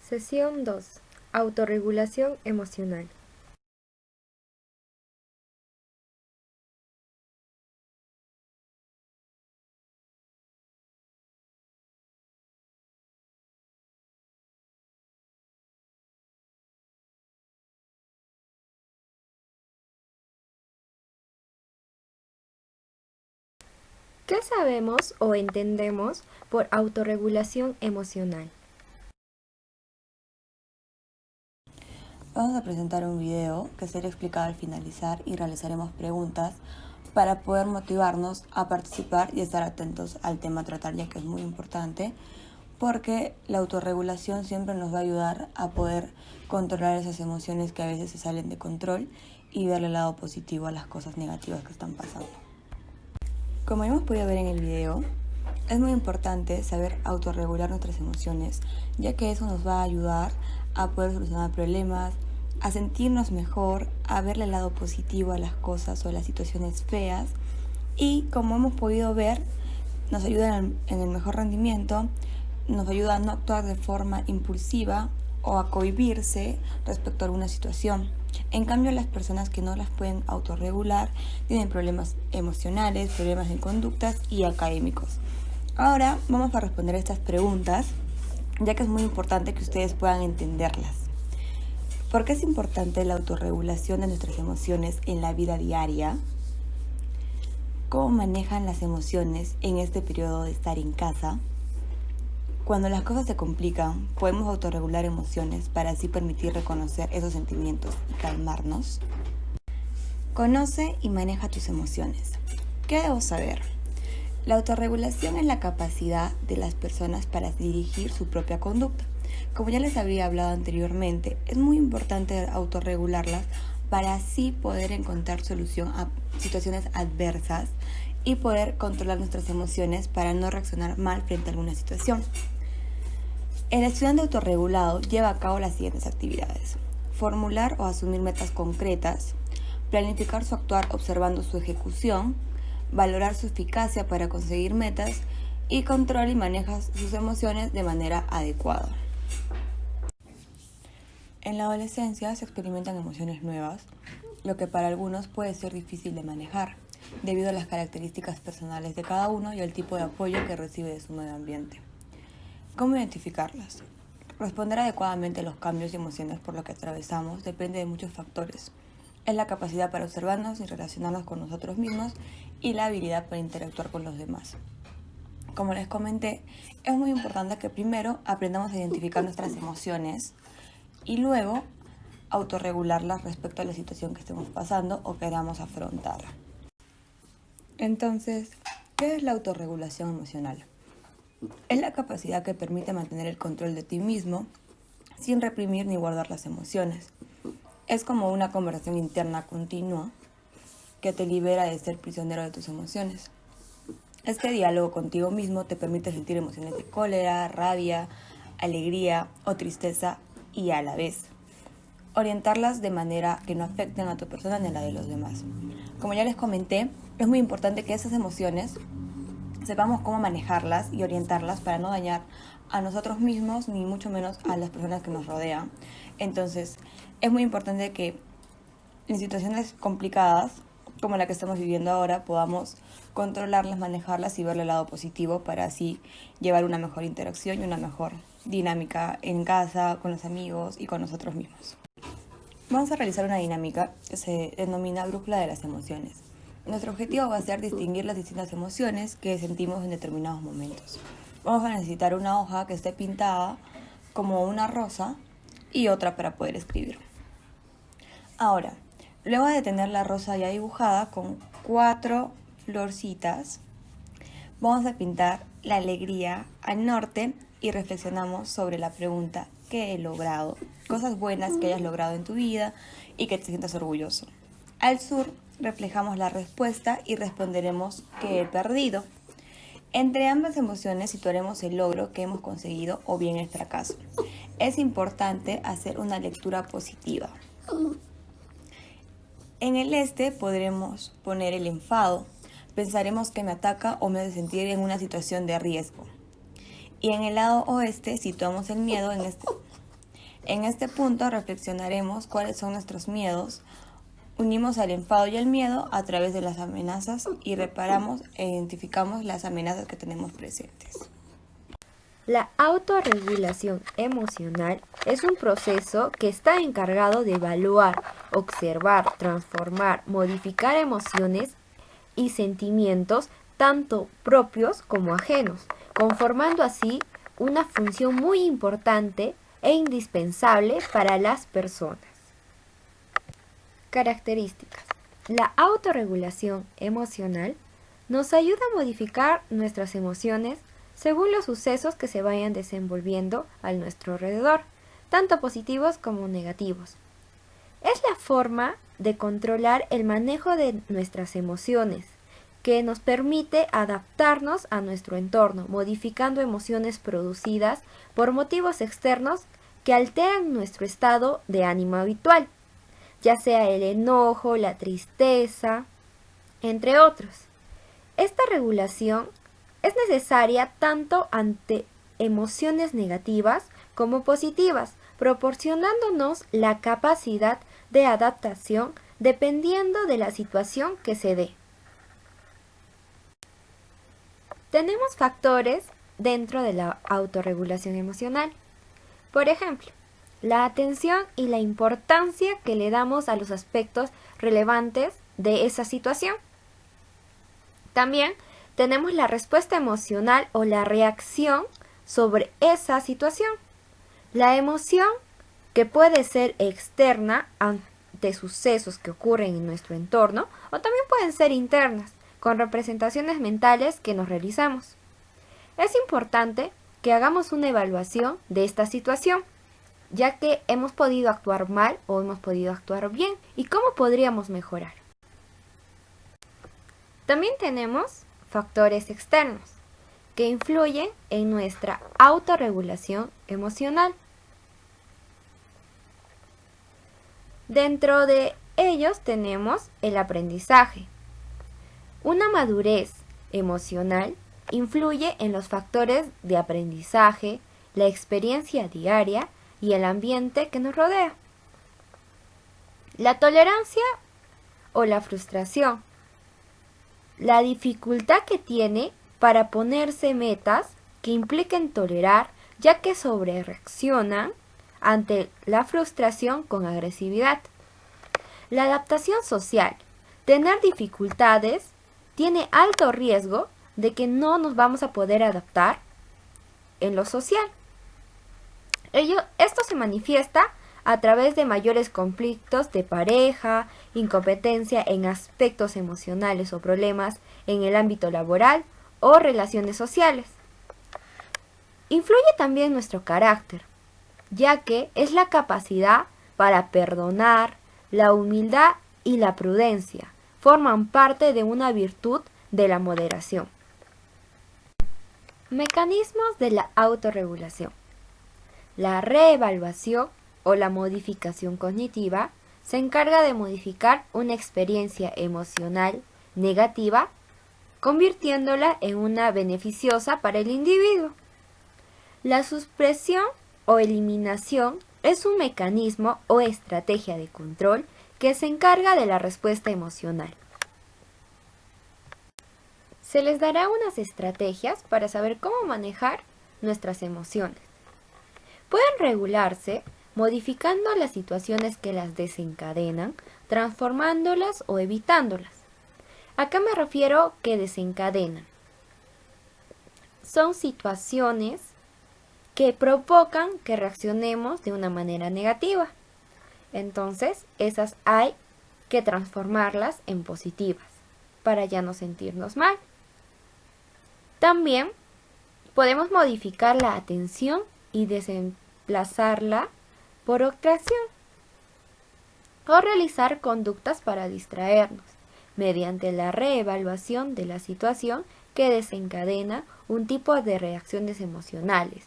Sesión 2. Autorregulación emocional. ¿Qué sabemos o entendemos por autorregulación emocional? Vamos a presentar un video que será explicado al finalizar y realizaremos preguntas para poder motivarnos a participar y estar atentos al tema a tratar, ya que es muy importante, porque la autorregulación siempre nos va a ayudar a poder controlar esas emociones que a veces se salen de control y darle el lado positivo a las cosas negativas que están pasando. Como hemos podido ver en el video, es muy importante saber autorregular nuestras emociones, ya que eso nos va a ayudar a poder solucionar problemas, a sentirnos mejor, a verle el lado positivo a las cosas o a las situaciones feas, y como hemos podido ver, nos ayuda en el mejor rendimiento, nos ayuda a no actuar de forma impulsiva o a cohibirse respecto a alguna situación. En cambio, las personas que no las pueden autorregular tienen problemas emocionales, problemas en conductas y académicos. Ahora vamos a responder estas preguntas, ya que es muy importante que ustedes puedan entenderlas. ¿Por qué es importante la autorregulación de nuestras emociones en la vida diaria? ¿Cómo manejan las emociones en este periodo de estar en casa? Cuando las cosas se complican, podemos autorregular emociones para así permitir reconocer esos sentimientos y calmarnos. Conoce y maneja tus emociones. ¿Qué debo saber? La autorregulación es la capacidad de las personas para dirigir su propia conducta. Como ya les había hablado anteriormente, es muy importante autorregularlas para así poder encontrar solución a situaciones adversas y poder controlar nuestras emociones para no reaccionar mal frente a alguna situación. El estudiante autorregulado lleva a cabo las siguientes actividades: formular o asumir metas concretas, planificar su actuar observando su ejecución, valorar su eficacia para conseguir metas y controla y maneja sus emociones de manera adecuada. En la adolescencia se experimentan emociones nuevas, lo que para algunos puede ser difícil de manejar, debido a las características personales de cada uno y al tipo de apoyo que recibe de su medio ambiente. ¿Cómo identificarlas? Responder adecuadamente a los cambios y emociones por los que atravesamos depende de muchos factores. Es la capacidad para observarnos y relacionarnos con nosotros mismos y la habilidad para interactuar con los demás. Como les comenté, es muy importante que primero aprendamos a identificar nuestras emociones y luego autorregularlas respecto a la situación que estemos pasando o queramos afrontar. Entonces, ¿qué es la autorregulación emocional? Es la capacidad que permite mantener el control de ti mismo sin reprimir ni guardar las emociones. Es como una conversación interna continua que te libera de ser prisionero de tus emociones. Este diálogo contigo mismo te permite sentir emociones de cólera, rabia, alegría o tristeza y a la vez orientarlas de manera que no afecten a tu persona ni a la de los demás. Como ya les comenté, es muy importante que esas emociones sepamos cómo manejarlas y orientarlas para no dañar a nosotros mismos ni mucho menos a las personas que nos rodean. Entonces, es muy importante que en situaciones complicadas como la que estamos viviendo ahora podamos controlarlas, manejarlas y verle el lado positivo para así llevar una mejor interacción y una mejor dinámica en casa, con los amigos y con nosotros mismos. Vamos a realizar una dinámica que se denomina brújula de las emociones. Nuestro objetivo va a ser distinguir las distintas emociones que sentimos en determinados momentos. Vamos a necesitar una hoja que esté pintada como una rosa y otra para poder escribir. Ahora, luego de tener la rosa ya dibujada con 4 florcitas, vamos a pintar la alegría al norte y reflexionamos sobre la pregunta: ¿qué he logrado? Cosas buenas que hayas logrado en tu vida y que te sientas orgulloso. Al sur reflejamos la respuesta y responderemos: ¿qué he perdido? Entre ambas emociones situaremos el logro que hemos conseguido o bien el fracaso. Es importante hacer una lectura positiva. En el este podremos poner el enfado. Pensaremos que me ataca o me hace sentir en una situación de riesgo. Y en el lado oeste situamos el miedo En este punto reflexionaremos cuáles son nuestros miedos, unimos al enfado y el miedo a través de las amenazas y reparamos e identificamos las amenazas que tenemos presentes. La autorregulación emocional es un proceso que está encargado de evaluar, observar, transformar, modificar emociones y sentimientos tanto propios como ajenos, conformando así una función muy importante e indispensable para las personas. Características. La autorregulación emocional nos ayuda a modificar nuestras emociones según los sucesos que se vayan desenvolviendo a nuestro alrededor, tanto positivos como negativos. Es la forma de controlar el manejo de nuestras emociones, que nos permite adaptarnos a nuestro entorno, modificando emociones producidas por motivos externos que alteran nuestro estado de ánimo habitual, ya sea el enojo, la tristeza, entre otros. Esta regulación es necesaria tanto ante emociones negativas como positivas, proporcionándonos la capacidad de adaptación dependiendo de la situación que se dé. Tenemos factores dentro de la autorregulación emocional. Por ejemplo, la atención y la importancia que le damos a los aspectos relevantes de esa situación. También tenemos la respuesta emocional o la reacción sobre esa situación. La emoción, que puede ser externa ante sucesos que ocurren en nuestro entorno, o también pueden ser internas, con representaciones mentales que nos realizamos. Es importante que hagamos una evaluación de esta situación, ya que hemos podido actuar mal o hemos podido actuar bien, y cómo podríamos mejorar. También tenemos factores externos que influyen en nuestra autorregulación emocional. Dentro de ellos tenemos el aprendizaje. Una madurez emocional influye en los factores de aprendizaje, la experiencia diaria y el ambiente que nos rodea. La tolerancia o la frustración. La dificultad que tiene para ponerse metas que impliquen tolerar, ya que sobrereaccionan ante la frustración con agresividad. La adaptación social. Tener dificultades tiene alto riesgo de que no nos vamos a poder adaptar en lo social. Esto se manifiesta a través de mayores conflictos de pareja, incompetencia en aspectos emocionales o problemas en el ámbito laboral o relaciones sociales. Influye también nuestro carácter, ya que es la capacidad para perdonar, la humildad y la prudencia forman parte de una virtud de la moderación. Mecanismos de la autorregulación. La reevaluación o la modificación cognitiva se encarga de modificar una experiencia emocional negativa, convirtiéndola en una beneficiosa para el individuo. La supresión o eliminación es un mecanismo o estrategia de control que se encarga de la respuesta emocional. Se les dará unas estrategias para saber cómo manejar nuestras emociones. Pueden regularse modificando las situaciones que las desencadenan, transformándolas o evitándolas. Acá me refiero que desencadenan. Son situaciones que provocan que reaccionemos de una manera negativa. Entonces, esas hay que transformarlas en positivas para ya no sentirnos mal. También podemos modificar la atención y desplazarla por otra acción o realizar conductas para distraernos mediante la reevaluación de la situación que desencadena un tipo de reacciones emocionales.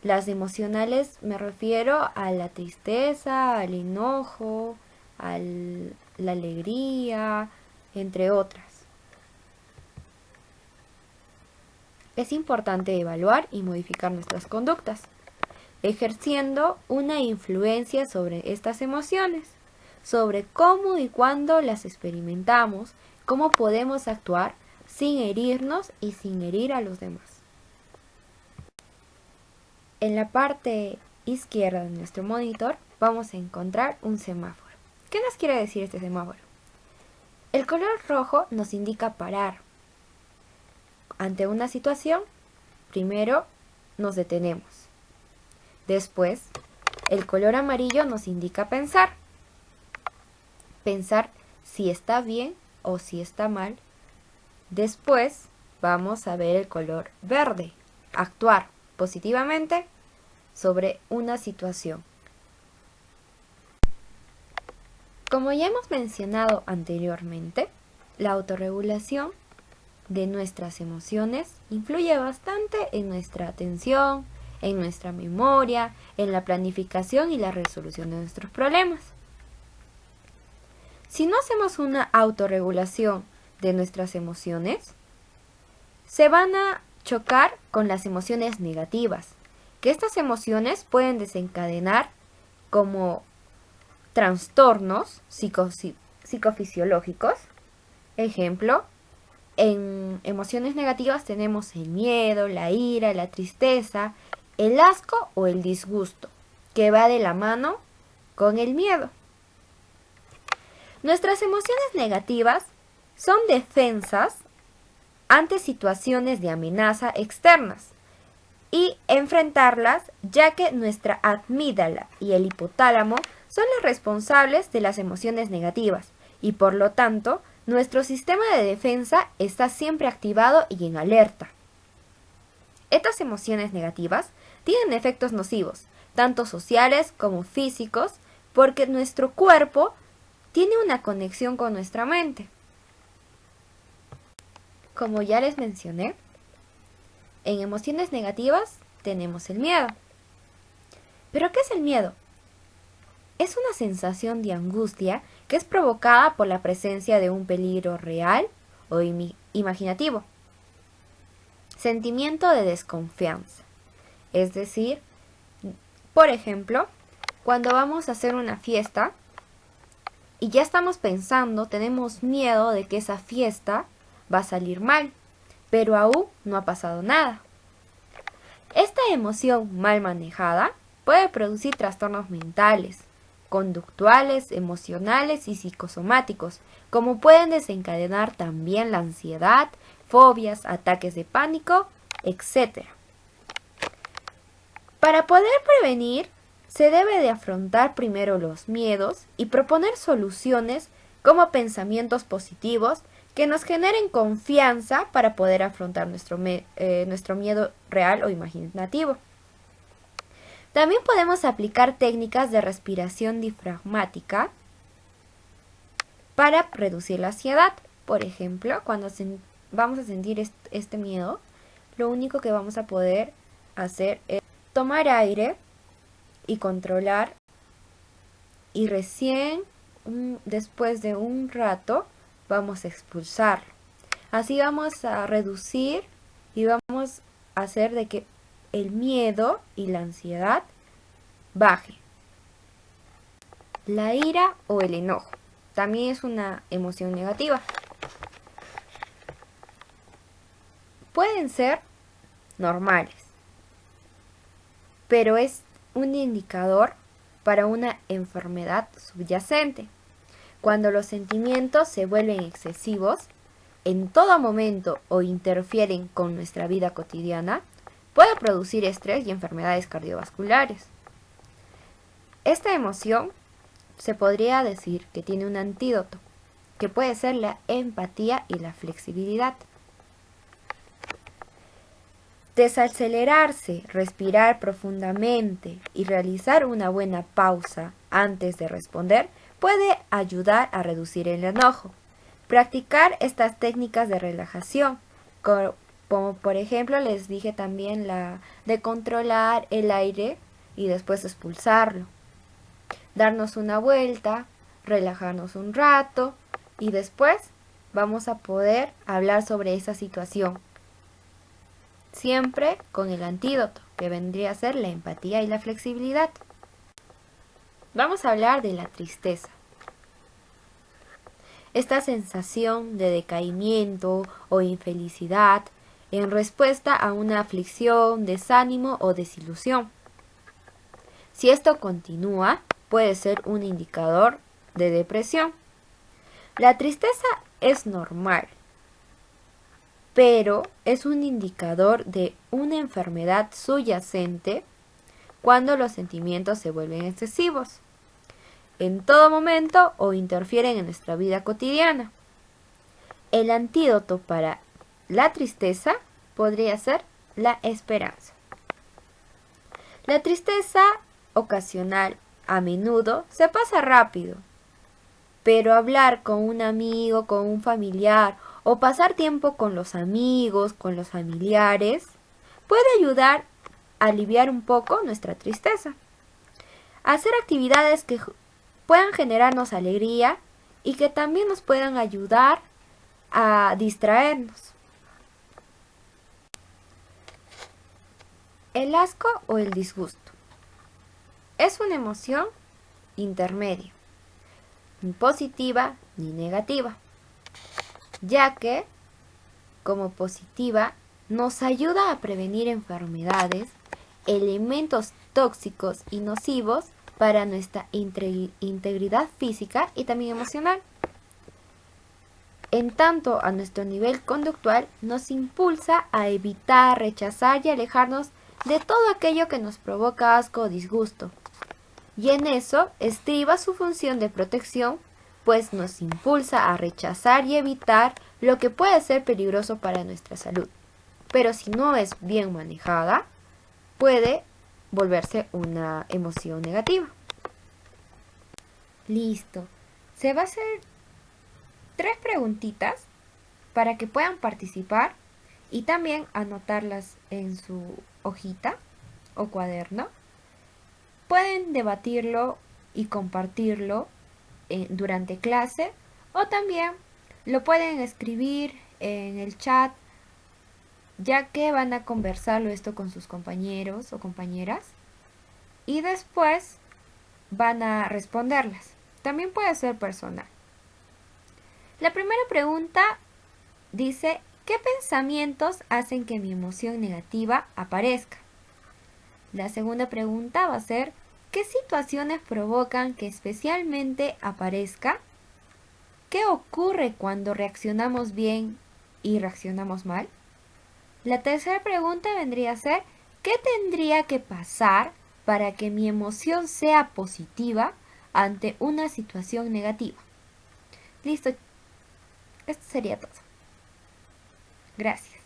Las emocionales me refiero a la tristeza, al enojo, a la alegría, entre otras. Es importante evaluar y modificar nuestras conductas. ejerciendo una influencia sobre estas emociones, sobre cómo y cuándo las experimentamos, cómo podemos actuar sin herirnos y sin herir a los demás. En la parte izquierda de nuestro monitor vamos a encontrar un semáforo. ¿Qué nos quiere decir este semáforo? El color rojo nos indica parar. Ante una situación, primero nos detenemos. Después, el color amarillo nos indica pensar. Pensar si está bien o si está mal. Después, vamos a ver el color verde. Actuar positivamente sobre una situación. Como ya hemos mencionado anteriormente, la autorregulación de nuestras emociones influye bastante en nuestra atención, en nuestra memoria, en la planificación y la resolución de nuestros problemas. Si no hacemos una autorregulación de nuestras emociones, se van a chocar con las emociones negativas, que estas emociones pueden desencadenar como trastornos psicofisiológicos. Ejemplo, en emociones negativas tenemos el miedo, la ira, la tristeza, el asco o el disgusto, que va de la mano con el miedo. Nuestras emociones negativas son defensas ante situaciones de amenaza externas y enfrentarlas, ya que nuestra amígdala y el hipotálamo son los responsables de las emociones negativas y por lo tanto nuestro sistema de defensa está siempre activado y en alerta. Estas emociones negativas tienen efectos nocivos, tanto sociales como físicos, porque nuestro cuerpo tiene una conexión con nuestra mente. Como ya les mencioné, en emociones negativas tenemos el miedo. ¿Pero qué es el miedo? Es una sensación de angustia que es provocada por la presencia de un peligro real o imaginativo. Sentimiento de desconfianza. Es decir, por ejemplo, cuando vamos a hacer una fiesta y ya estamos pensando, tenemos miedo de que esa fiesta va a salir mal, pero aún no ha pasado nada. Esta emoción mal manejada puede producir trastornos mentales, conductuales, emocionales y psicosomáticos, como pueden desencadenar también la ansiedad, fobias, ataques de pánico, etc. Para poder prevenir, se debe de afrontar primero los miedos y proponer soluciones como pensamientos positivos que nos generen confianza para poder afrontar nuestro miedo real o imaginativo. También podemos aplicar técnicas de respiración diafragmática para reducir la ansiedad. Por ejemplo, cuando vamos a sentir este miedo, lo único que vamos a poder hacer es tomar aire y controlar, y recién después de un rato vamos a expulsarlo. Así vamos a reducir y vamos a hacer de que el miedo y la ansiedad baje. La ira o el enojo también es una emoción negativa. Pueden ser normales, pero es un indicador para una enfermedad subyacente. Cuando los sentimientos se vuelven excesivos en todo momento o interfieren con nuestra vida cotidiana, puede producir estrés y enfermedades cardiovasculares. Esta emoción se podría decir que tiene un antídoto, que puede ser la empatía y la flexibilidad. Desacelerarse, respirar profundamente y realizar una buena pausa antes de responder puede ayudar a reducir el enojo. Practicar estas técnicas de relajación, como por ejemplo les dije también la de controlar el aire y después expulsarlo. Darnos una vuelta, relajarnos un rato y después vamos a poder hablar sobre esa situación. Siempre con el antídoto. que vendría a ser la empatía y la flexibilidad. Vamos a hablar de la tristeza. Esta sensación de decaimiento o infelicidad en respuesta a una aflicción, desánimo o desilusión. Si esto continúa, puede ser un indicador de depresión. La tristeza es normal, pero es un indicador de una enfermedad subyacente cuando los sentimientos se vuelven excesivos en todo momento o interfieren en nuestra vida cotidiana. El antídoto para la tristeza podría ser la esperanza. La tristeza ocasional a menudo se pasa rápido, pero hablar con un amigo, con un familiar o pasar tiempo con los amigos, con los familiares, puede ayudar a aliviar un poco nuestra tristeza. Hacer actividades que puedan generarnos alegría y que también nos puedan ayudar a distraernos. El asco o el disgusto es una emoción intermedia, ni positiva ni negativa, ya que, como positiva, nos ayuda a prevenir enfermedades, elementos tóxicos y nocivos para nuestra integridad física y también emocional. En tanto, a nuestro nivel conductual nos impulsa a evitar, rechazar y alejarnos de todo aquello que nos provoca asco o disgusto. Y en eso estriba su función de protección, pues nos impulsa a rechazar y evitar lo que puede ser peligroso para nuestra salud. Pero si no es bien manejada, puede volverse una emoción negativa. Listo. Se va a hacer 3 preguntitas para que puedan participar y también anotarlas en su hojita o cuaderno. Pueden debatirlo y compartirlo durante clase o también lo pueden escribir en el chat, ya que van a conversarlo esto con sus compañeros o compañeras y después van a responderlas. También puede ser personal. La primera pregunta dice: ¿qué pensamientos hacen que mi emoción negativa aparezca? La segunda pregunta va a ser: ¿qué situaciones provocan que especialmente aparezca? ¿Qué ocurre cuando reaccionamos bien y reaccionamos mal? La tercera pregunta vendría a ser: ¿qué tendría que pasar para que mi emoción sea positiva ante una situación negativa? Listo, esto sería todo. Gracias.